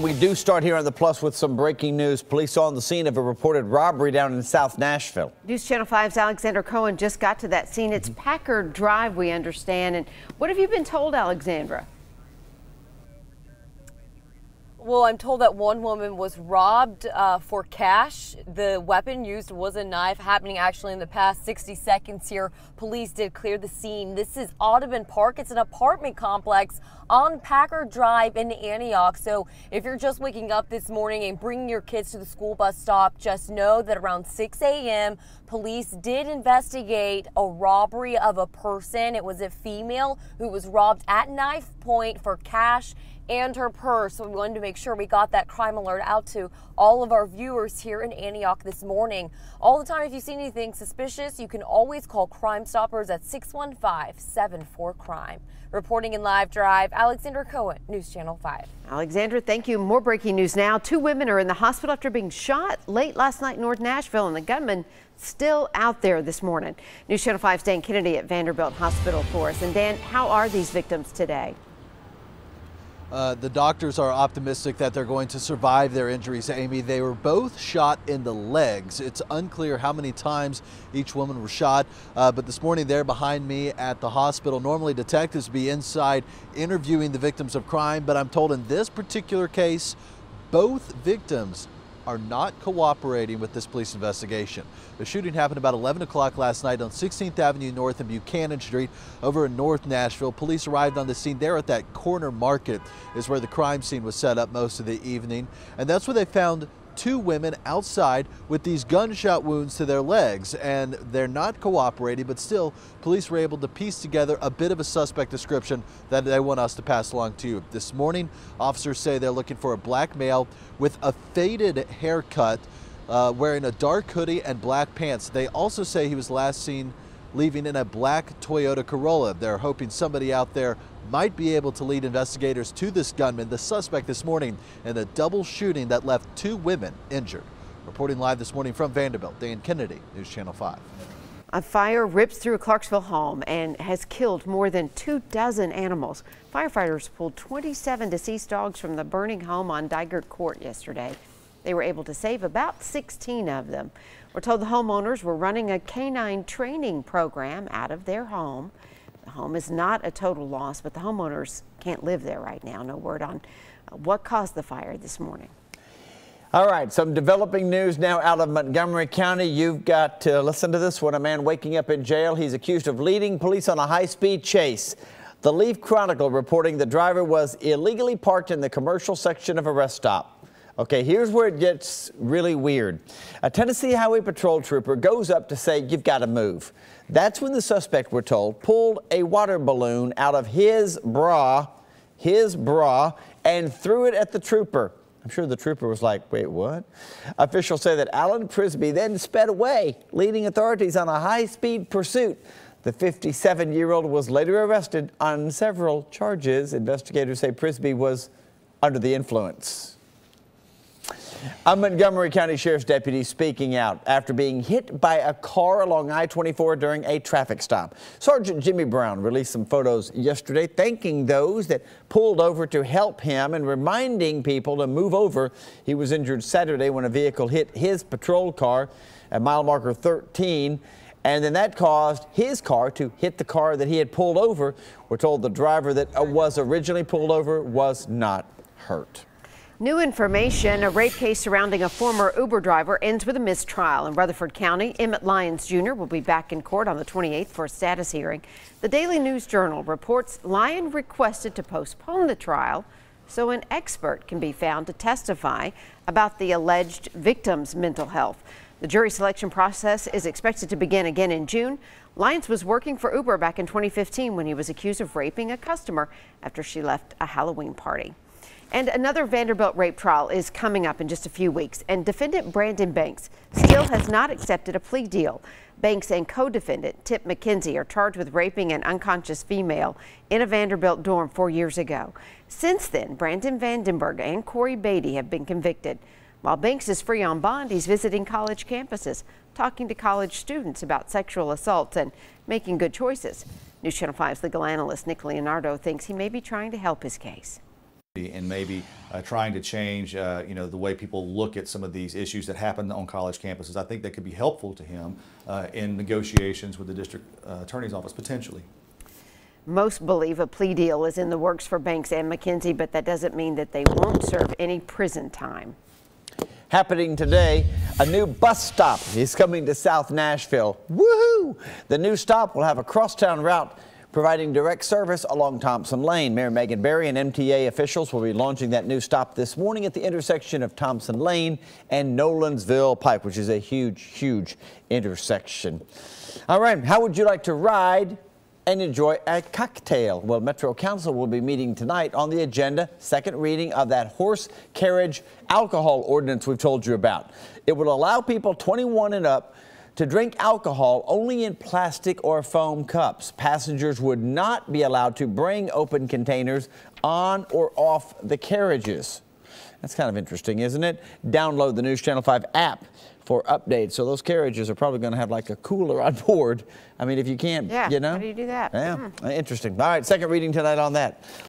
We do start here on the Plus with some breaking news. Police on the scene of a reported robbery down in South Nashville. News Channel 5's Alexandra Cohen just got to that scene. It's Packard Drive, we understand. And what have you been told, Alexandra? Well, I'm told that one woman was robbed for cash. The weapon used was a knife, happening actually in the past 60 seconds here. Police did clear the scene. This is Audubon Park. It's an apartment complex on Packard Drive in Antioch. So if you're just waking up this morning and bringing your kids to the school bus stop, just know that around 6 a.m., police did investigate a robbery of a person. It was a female who was robbed at knife point for cash and her purse. So we wanted to make sure we got that crime alert out to all of our viewers here in Antioch this morning. All the time, if you see anything suspicious, you can always call Crime Stoppers at 615-74-CRIME. Reporting in Live Drive, Alexandra Cohen, News Channel 5. Alexandra, thank you. More breaking news now. 2 women are in the hospital after being shot late last night in North Nashville, and the gunman still out there this morning. News Channel 5's Dan Kennedy at Vanderbilt Hospital for us. And Dan, how are these victims today? The doctors are optimistic that they're going to survive their injuries, Amy. They were both shot in the legs. It's unclear how many times each woman was shot, but this morning they're behind me at the hospital. Normally detectives be inside interviewing the victims of crime, but I'm told in this particular case, both victims are not cooperating with this police investigation. The shooting happened about 11 o'clock last night on 16th Avenue North and Buchanan Street over in North Nashville. Police arrived on the scene there at that corner market is where the crime scene was set up most of the evening. And that's where they found 2 women outside with these gunshot wounds to their legs, and they're not cooperating, but still police were able to piece together a bit of a suspect description that they want us to pass along to you. This morning, officers say they're looking for a black male with a faded haircut, wearing a dark hoodie and black pants. They also say he was last seen leaving in a black Toyota Corolla. They're hoping somebody out there might be able to lead investigators to this gunman, the suspect this morning in a double shooting that left 2 women injured. Reporting live this morning from Vanderbilt, Dan Kennedy, News Channel 5. A fire rips through a Clarksville home and has killed more than 24 animals. Firefighters pulled 27 deceased dogs from the burning home on Digert Court yesterday. They were able to save about 16 of them. We're told the homeowners were running a canine training program out of their home. The home is not a total loss, but the homeowners can't live there right now. No word on what caused the fire this morning. All right, some developing news now out of Montgomery County. You've got to listen to this one. A man waking up in jail. He's accused of leading police on a high-speed chase. The Leaf Chronicle reporting the driver was illegally parked in the commercial section of a rest stop. Okay, here's where it gets really weird. A Tennessee Highway Patrol trooper goes up to say, "You've got to move." That's when the suspect, we're told, pulled a water balloon out of his bra, and threw it at the trooper. I'm sure the trooper was like, "Wait, what?" Officials say that Alan Prisby then sped away, leading authorities on a high-speed pursuit. The 57-year-old was later arrested on several charges. Investigators say Prisby was under the influence. A Montgomery County Sheriff's deputy speaking out after being hit by a car along I-24 during a traffic stop. Sgt Jimmy Brown released some photos yesterday thanking those that pulled over to help him and reminding people to move over. He was injured Saturday when a vehicle hit his patrol car at mile marker 13. And then that caused his car to hit the car that he had pulled over. We're told the driver that was originally pulled over was not hurt. New information, a rape case surrounding a former Uber driver ends with a mistrial. In Rutherford County, Emmett Lyons Jr. will be back in court on the 28th for a status hearing. The Daily News Journal reports Lyon requested to postpone the trial so an expert can be found to testify about the alleged victim's mental health. The jury selection process is expected to begin again in June. Lyons was working for Uber back in 2015 when he was accused of raping a customer after she left a Halloween party. And another Vanderbilt rape trial is coming up in just a few weeks, and defendant Brandon Banks still has not accepted a plea deal. Banks and co-defendant Tip McKenzie are charged with raping an unconscious female in a Vanderbilt dorm 4 years ago. Since then, Brandon Vandenberg and Corey Beatty have been convicted. While Banks is free on bond, he's visiting college campuses, talking to college students about sexual assaults and making good choices. News Channel 5's legal analyst Nick Leonardo thinks he may be trying to help his case. and maybe trying to change, you know, the way people look at some of these issues that happen on college campuses. I think that could be helpful to him in negotiations with the district attorney's office, potentially. Most believe a plea deal is in the works for Banks and McKenzie, but that doesn't mean that they won't serve any prison time. Happening today, a new bus stop is coming to South Nashville. Woohoo! The new stop will have a crosstown route providing direct service along Thompson Lane. Mayor Megan Barry and MTA officials will be launching that new stop this morning at the intersection of Thompson Lane and Nolensville Pike, which is a huge, huge intersection. All right, how would you like to ride and enjoy a cocktail? Well, Metro Council will be meeting tonight on the agenda, second reading of that horse carriage alcohol ordinance we've told you about. It will allow people 21 and up to drink alcohol only in plastic or foam cups. Passengers would not be allowed to bring open containers on or off the carriages. That's kind of interesting, isn't it? Download the News Channel 5 app for updates. So those carriages are probably going to have like a cooler on board. I mean, if you can't, Yeah, you know. how do you do that? Yeah, interesting. All right, second reading tonight on that.